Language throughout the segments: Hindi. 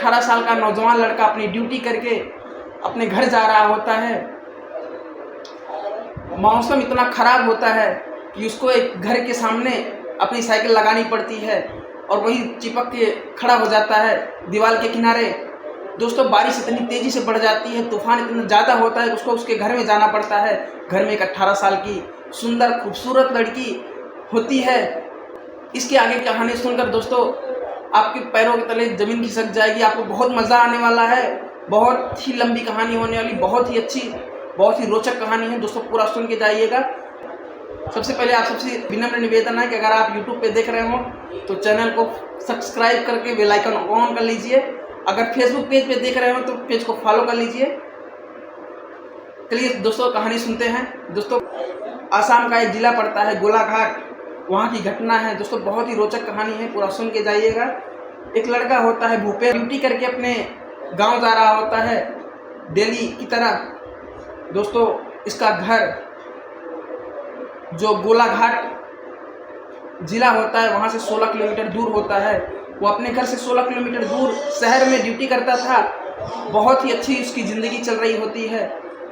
18 साल का नौजवान लड़का अपनी ड्यूटी करके अपने घर जा रहा होता है। मौसम इतना ख़राब होता है कि उसको एक घर के सामने अपनी साइकिल लगानी पड़ती है और वही चिपक के खड़ा हो जाता है दीवार के किनारे। दोस्तों बारिश इतनी तेज़ी से बढ़ जाती है, तूफ़ान इतना ज़्यादा होता है कि उसको उसके घर में जाना पड़ता है। घर में एक 18 साल की सुंदर खूबसूरत लड़की होती है। इसके आगे कहानी सुनकर दोस्तों आपके पैरों के तले ज़मीन खिसक जाएगी, आपको बहुत मज़ा आने वाला है। बहुत ही लंबी कहानी होने वाली, बहुत ही अच्छी, बहुत ही रोचक कहानी है दोस्तों, पूरा सुन के जाइएगा। सबसे पहले आप सबसे विनम्र निवेदन है कि अगर आप YouTube पे देख रहे हो तो चैनल को सब्सक्राइब करके बेल आइकन ऑन कर लीजिए। अगर Facebook पेज पे देख रहे हो तो पेज को फॉलो कर लीजिए। चलिए दोस्तों कहानी सुनते हैं। दोस्तों आसाम का एक ज़िला पड़ता है गोलाघाट, वहाँ की घटना है दोस्तों, बहुत ही रोचक कहानी है, पूरा सुन के जाइएगा। एक लड़का होता है भूपेंद्र, ड्यूटी करके अपने गांव जा रहा होता है डेली की तरह। दोस्तों इसका घर जो गोलाघाट ज़िला होता है वहाँ से 16 किलोमीटर दूर होता है। वो अपने घर से 16 किलोमीटर दूर शहर में ड्यूटी करता था। बहुत ही अच्छी उसकी ज़िंदगी चल रही होती है।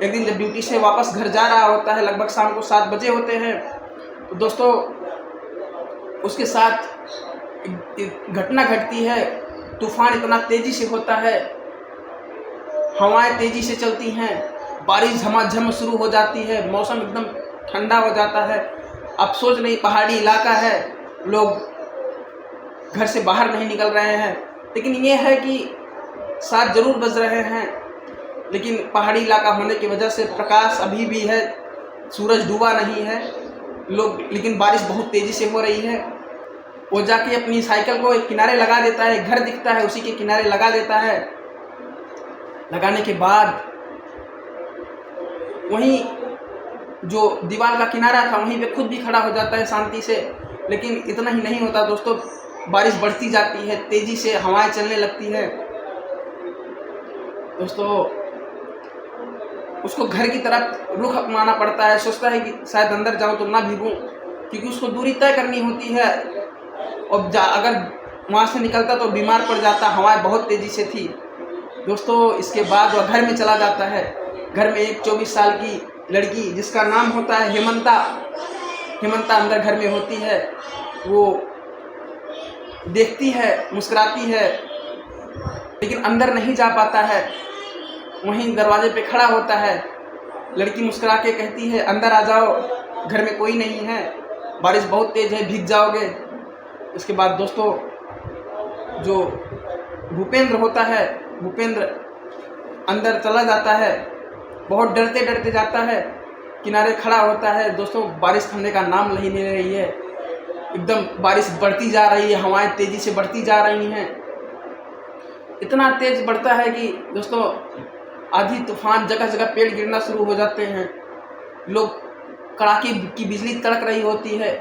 एक दिन जब ड्यूटी से वापस घर जा रहा होता है, लगभग शाम को 7 बजे होते हैं, तो दोस्तों उसके साथ एक घटना घटती है। तूफ़ान इतना तेज़ी से होता है, हवाएं तेज़ी से चलती हैं, बारिश झमाझम शुरू हो जाती है, मौसम एकदम ठंडा हो जाता है। आप सोच नहीं, पहाड़ी इलाका है, लोग घर से बाहर नहीं निकल रहे हैं, लेकिन ये है कि 7 जरूर बज रहे हैं, लेकिन पहाड़ी इलाका होने की वजह से प्रकाश अभी भी है, सूरज डूबा नहीं है लोग, लेकिन बारिश बहुत तेज़ी से हो रही है। वो जाके अपनी साइकिल को एक किनारे लगा देता है, घर दिखता है उसी के किनारे लगा देता है। लगाने के बाद वहीं जो दीवार का किनारा था वहीं पे खुद भी खड़ा हो जाता है शांति से। लेकिन इतना ही नहीं होता दोस्तों, बारिश बढ़ती जाती है, तेज़ी से हवाएं चलने लगती है। दोस्तों उसको घर की तरफ रुख अपनाना पड़ता है, सोचता है कि शायद अंदर जाऊं तो ना भीगूं, क्योंकि उसको दूरी तय करनी होती है। और अगर वहाँ से निकलता तो बीमार पड़ जाता, हवाएं बहुत तेज़ी से थी। दोस्तों इसके बाद वह घर में चला जाता है। घर में एक 24 साल की लड़की जिसका नाम होता है हेमंता अंदर घर में होती है। वो देखती है, मुस्कुराती है, लेकिन अंदर नहीं जा पाता है। वहीं दरवाजे पे खड़ा होता है। लड़की मुस्कुरा के कहती है अंदर आ जाओ, घर में कोई नहीं है, बारिश बहुत तेज़ है, भीग जाओगे। उसके बाद दोस्तों जो भूपेंद्र होता है, भूपेंद्र अंदर चला जाता है, बहुत डरते डरते जाता है, किनारे खड़ा होता है। दोस्तों बारिश थमने का नाम नहीं ले रही है, एकदम बारिश बढ़ती जा रही है, हवाएं तेज़ी से बढ़ती जा रही हैं। इतना तेज़ बढ़ता है कि दोस्तों आधी तूफान, जगह जगह पेड़ गिरना शुरू हो जाते हैं, लोग कड़ाके की बिजली तड़क रही होती है,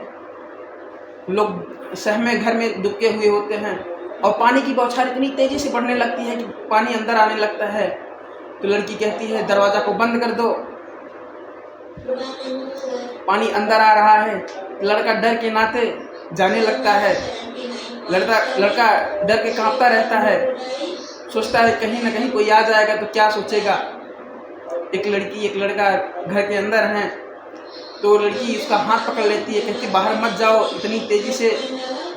लोग सहमे घर में दुबके हुए होते हैं और पानी की बौछार इतनी तेज़ी से बढ़ने लगती है कि पानी अंदर आने लगता है। तो लड़की कहती है दरवाज़ा को बंद कर दो, पानी अंदर आ रहा है। लड़का डर के नाते जाने लगता है। लड़का डर के कांपता रहता है, सोचता है कहीं ना कहीं कोई आ जाएगा तो क्या सोचेगा। एक लड़की एक लड़का घर के अंदर हैं, तो लड़की उसका हाथ पकड़ लेती है, कहती बाहर मत जाओ, इतनी तेज़ी से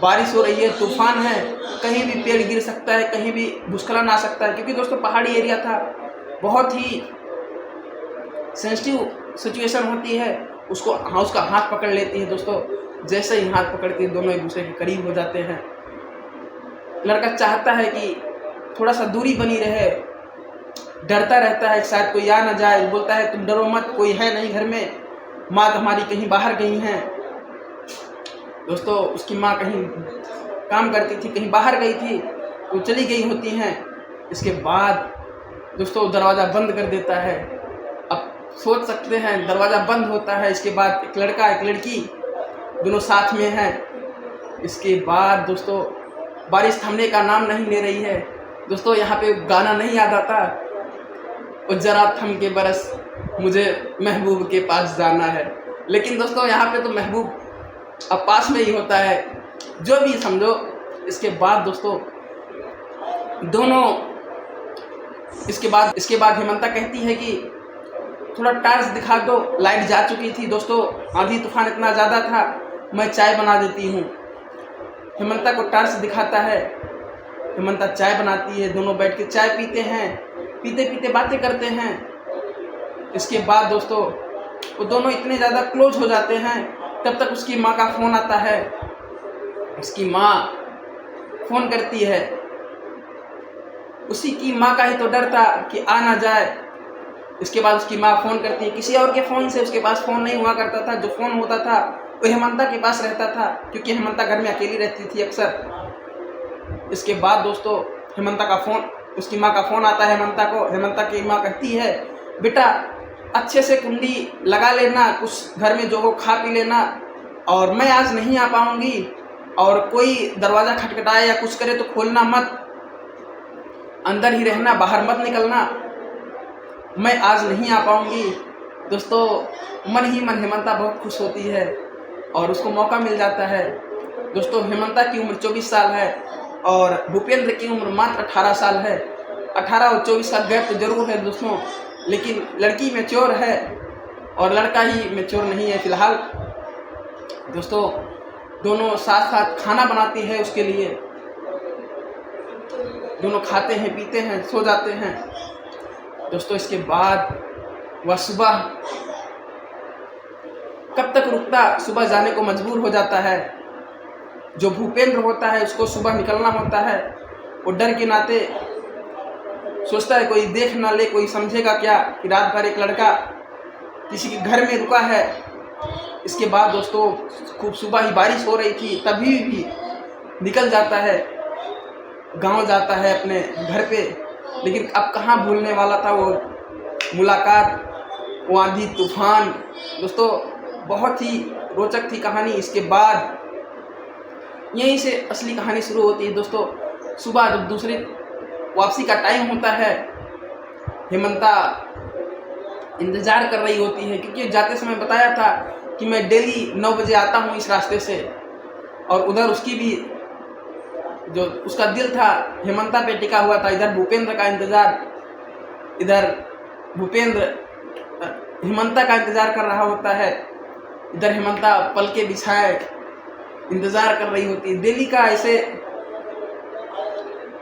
बारिश हो रही है, तूफान है, कहीं भी पेड़ गिर सकता है, कहीं भी भूस्खलन आ सकता है। क्योंकि दोस्तों पहाड़ी एरिया था, बहुत ही सेंसिटिव सिचुएशन होती है। उसका हाथ पकड़ लेती है। दोस्तों जैसे ही हाथ पकड़ती है दोनों एक दूसरे के करीब हो जाते हैं। लड़का चाहता है कि थोड़ा सा दूरी बनी रहे, डरता रहता है शायद कोई आ ना जाए। बोलता है तुम डरो मत, कोई है नहीं घर में, माँ हमारी कहीं बाहर गई हैं। दोस्तों उसकी माँ कहीं काम करती थी, कहीं बाहर गई थी, तो चली गई होती हैं। इसके बाद दोस्तों दरवाज़ा बंद कर देता है। अब सोच सकते हैं दरवाज़ा बंद होता है, इसके बाद एक लड़का एक लड़की दोनों साथ में हैं। इसके बाद दोस्तों बारिश थमने का नाम नहीं ले रही है। दोस्तों यहाँ पे गाना नहीं याद आता, और ज़रा थम के बरस मुझे महबूब के पास जाना है। लेकिन दोस्तों यहाँ पे तो महबूब अब पास में ही होता है, जो भी समझो। इसके बाद दोस्तों दोनों इसके बाद हेमंता कहती है कि थोड़ा टार्च दिखा दो, लाइट जा चुकी थी दोस्तों, आंधी तूफान इतना ज़्यादा था, मैं चाय बना देती हूँ। हेमंता को टार्च दिखाता है, हेमंता चाय बनाती है, दोनों बैठ के चाय पीते हैं, पीते पीते बातें करते हैं। इसके बाद दोस्तों वो दोनों इतने ज़्यादा क्लोज हो जाते हैं, तब तक उसकी माँ का फ़ोन आता है। उसकी माँ फ़ोन करती है, उसी की माँ का ही तो डर था कि आ ना जाए। इसके बाद उसकी माँ फ़ोन करती है किसी और के फ़ोन से, उसके पास फ़ोन नहीं हुआ करता था, जो फ़ोन होता था वो हेमंता के पास रहता था, क्योंकि हेमंता घर में अकेली रहती थी अक्सर। इसके बाद दोस्तों हेमंता का फ़ोन, उसकी माँ का फ़ोन आता है हेमंता को। हेमंता की माँ कहती है, बेटा अच्छे से कुंडी लगा लेना, कुछ घर में जो हो खा पी लेना, और मैं आज नहीं आ पाऊँगी, और कोई दरवाज़ा खटखटाए या कुछ करे तो खोलना मत, अंदर ही रहना, बाहर मत निकलना, मैं आज नहीं आ पाऊँगी। दोस्तों मन ही मन हेमंता बहुत खुश होती है और उसको मौका मिल जाता है। दोस्तों हेमंता की उम्र 24 साल है और भूपेंद्र की उम्र मात्र 18 साल है। 18 और 24 का गैप तो जरूर है दोस्तों, लेकिन लड़की मैच्योर है और लड़का ही मैच्योर नहीं है फिलहाल। दोस्तों दोनों साथ साथ खाना बनाती है उसके लिए, दोनों खाते हैं, पीते हैं, सो जाते हैं। दोस्तों इसके बाद वह सुबह कब तक रुकता, सुबह जाने को मजबूर हो जाता है। जो भूपेंद्र होता है उसको सुबह निकलना होता है, वो डर के नाते सोचता है कोई देख ना ले, कोई समझेगा क्या कि रात भर एक लड़का किसी के घर में रुका है। इसके बाद दोस्तों खूब सुबह ही बारिश हो रही थी, तभी भी निकल जाता है, गांव जाता है अपने घर पे। लेकिन अब कहाँ भूलने वाला था वो मुलाकात, वो आंधी तूफान। दोस्तों बहुत ही रोचक थी कहानी। इसके बाद यहीं से असली कहानी शुरू होती है दोस्तों। सुबह जब दूसरी वापसी का टाइम होता है, हेमंता इंतज़ार कर रही होती है, क्योंकि जाते समय बताया था कि मैं डेली 9 बजे आता हूँ इस रास्ते से, और उधर उसकी भी जो उसका दिल था हेमंता पे टिका हुआ था। इधर भूपेंद्र का इंतज़ार, इधर भूपेंद्र हेमंता का इंतज़ार कर रहा होता है, इधर हेमंता पलके बिछाए इंतज़ार कर रही होती है। डेली का ऐसे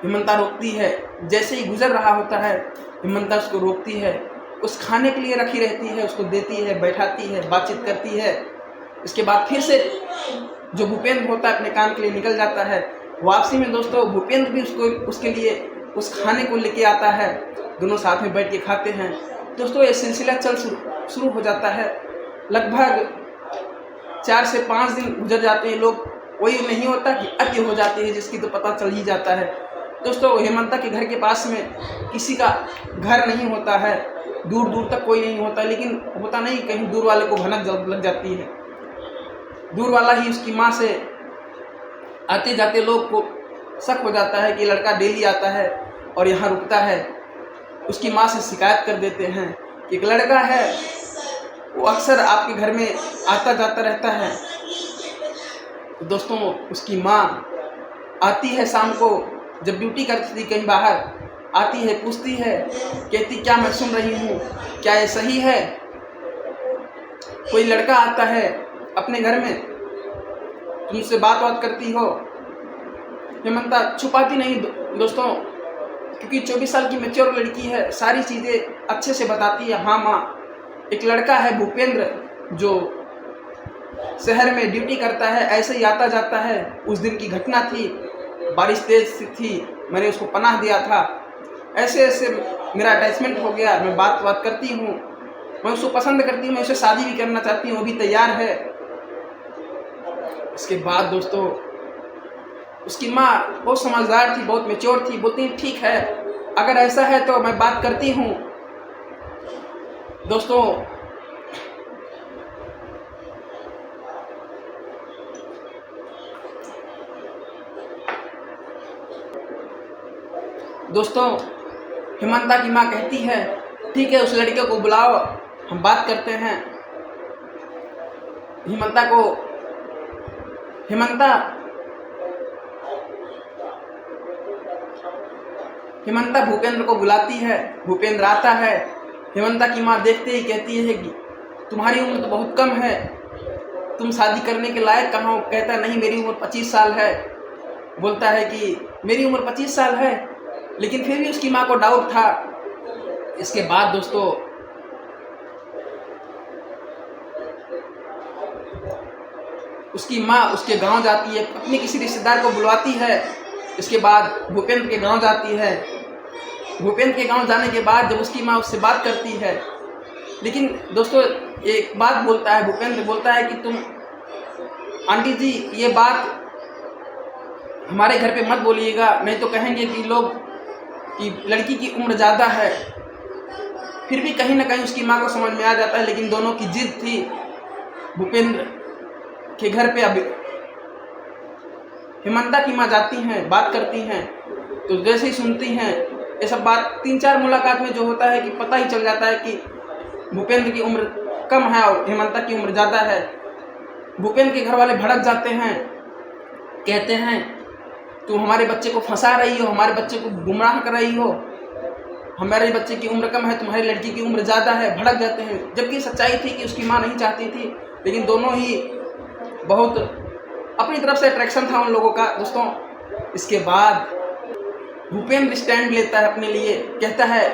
हेमंता रोकती है, जैसे ही गुजर रहा होता है हेमंता उसको रोकती है, उस खाने के लिए रखी रहती है, उसको देती है, बैठाती है, बातचीत करती है। इसके बाद फिर से जो भूपेंद्र होता है अपने काम के लिए निकल जाता है। वापसी में दोस्तों भूपेंद्र भी उसके लिए उस खाने को लेके आता है, दोनों साथ में बैठ के खाते हैं। दोस्तों ये सिलसिला शुरू हो जाता है। लगभग 4 से 5 दिन गुजर जाते हैं, लोग वही नहीं होता कि अति हो जाती है जिसकी तो पता चल ही जाता है। दोस्तों हेमंता के घर के पास में किसी का घर नहीं होता है, दूर दूर तक कोई नहीं होता, लेकिन होता नहीं कहीं दूर वाले को भनक लग जाती है। दूर वाला ही उसकी माँ से आते जाते लोग को शक हो जाता है कि लड़का डेली आता है और यहाँ रुकता है। उसकी माँ से शिकायत कर देते हैं कि एक लड़का है वो अक्सर आपके घर में आता जाता रहता है। दोस्तों उसकी माँ आती है शाम को, जब ड्यूटी करती थी कहीं बाहर, आती है, पूछती है, कहती क्या मैं सुन रही हूँ, क्या ये सही है? कोई लड़का आता है अपने घर में, तुमसे बात करती हो? हेमंता छुपाती नहीं दोस्तों, क्योंकि 24 साल की मैच्योर लड़की है, सारी चीज़ें अच्छे से बताती है। हाँ माँ, एक लड़का है भूपेंद्र जो शहर में ड्यूटी करता है, ऐसे ही आता जाता है। उस दिन की घटना थी, बारिश तेज थी, मैंने उसको पनाह दिया था, ऐसे ऐसे मेरा अटैचमेंट हो गया, मैं बात करती हूँ, मैं उसको पसंद करती हूँ, मैं उसे शादी भी करना चाहती हूँ, वो भी तैयार है। इसके बाद दोस्तों उसकी माँ बहुत समझदार थी, बहुत मैच्योर थी, बोलती है ठीक है, अगर ऐसा है तो मैं बात करती हूँ। दोस्तों हेमंता की माँ कहती है ठीक है, उस लड़के को बुलाओ, हम बात करते हैं। हेमंता भूपेंद्र को बुलाती है, भूपेंद्र आता है। हेमंता की माँ देखते ही कहती है कि तुम्हारी उम्र तो बहुत कम है, तुम शादी करने के लायक कहाँ हो। कहता है नहीं, मेरी उम्र 25 साल है। बोलता है कि मेरी उम्र 25 साल है, लेकिन फिर भी उसकी माँ को डाउट था। इसके बाद दोस्तों उसकी माँ उसके गांव जाती है, अपने किसी रिश्तेदार को बुलवाती है। इसके बाद भूपेंद्र के गांव जाती है। भूपेंद्र के गांव जाने के बाद जब उसकी माँ उससे बात करती है, लेकिन दोस्तों एक बात बोलता है, भूपेंद्र बोलता है कि तुम आंटी जी ये बात हमारे घर पे मत बोलिएगा, नहीं तो कहेंगे कि लोग कि लड़की की उम्र ज़्यादा है। फिर भी कहीं ना कहीं उसकी माँ को समझ में आ जाता है, लेकिन दोनों की जिद थी। भूपेंद्र के घर पे अभी हेमंता की माँ जाती हैं, बात करती हैं, तो जैसे ही सुनती हैं ये सब बात, 3-4 मुलाकात में जो होता है कि पता ही चल जाता है कि भूपेंद्र की उम्र कम है और हेमंता की उम्र ज़्यादा है। भूपेंद्र के घर वाले भड़क जाते हैं, कहते हैं तुम हमारे बच्चे को फंसा रही हो, हमारे बच्चे को गुमराह कर रही हो, हमारे बच्चे की उम्र कम है, तुम्हारी लड़की की उम्र ज़्यादा है। भड़क जाते हैं, जबकि सच्चाई थी कि उसकी माँ नहीं चाहती थी, लेकिन दोनों ही बहुत अपनी तरफ से अट्रैक्शन था उन लोगों का दोस्तों। इसके बाद भूपेंद्र स्टैंड लेता है अपने लिए, कहता है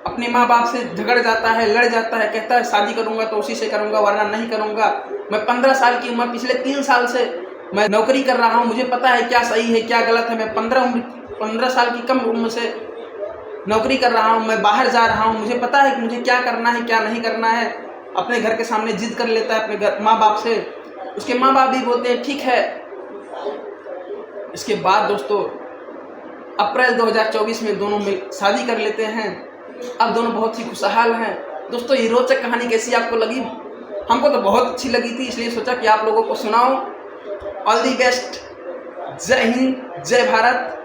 अपने माँ बाप से झगड़ जाता है, लड़ जाता है, कहता है शादी करूंगा तो उसी से करूंगा वरना नहीं करूंगा। मैं 15 साल की उम्र, पिछले 3 साल से मैं नौकरी कर रहा हूँ, मुझे पता है क्या सही है क्या गलत है। मैं 15 साल की कम उम्र से नौकरी कर रहा हूँ, मैं बाहर जा रहा हूँ, मुझे पता है कि मुझे क्या करना है क्या नहीं करना है। अपने घर के सामने जिद कर लेता है अपने माँ बाप से। उसके माँ बाप भी बोलते हैं ठीक है। इसके बाद दोस्तों अप्रैल 2024 में दोनों मिल शादी कर लेते हैं। अब दोनों बहुत ही खुशहाल हैं। दोस्तों ये रोचक कहानी कैसी आपको लगी? हमको तो बहुत अच्छी लगी थी, इसलिए सोचा कि आप लोगों को सुनाओ। All the best. जय हिंद, जय भारत।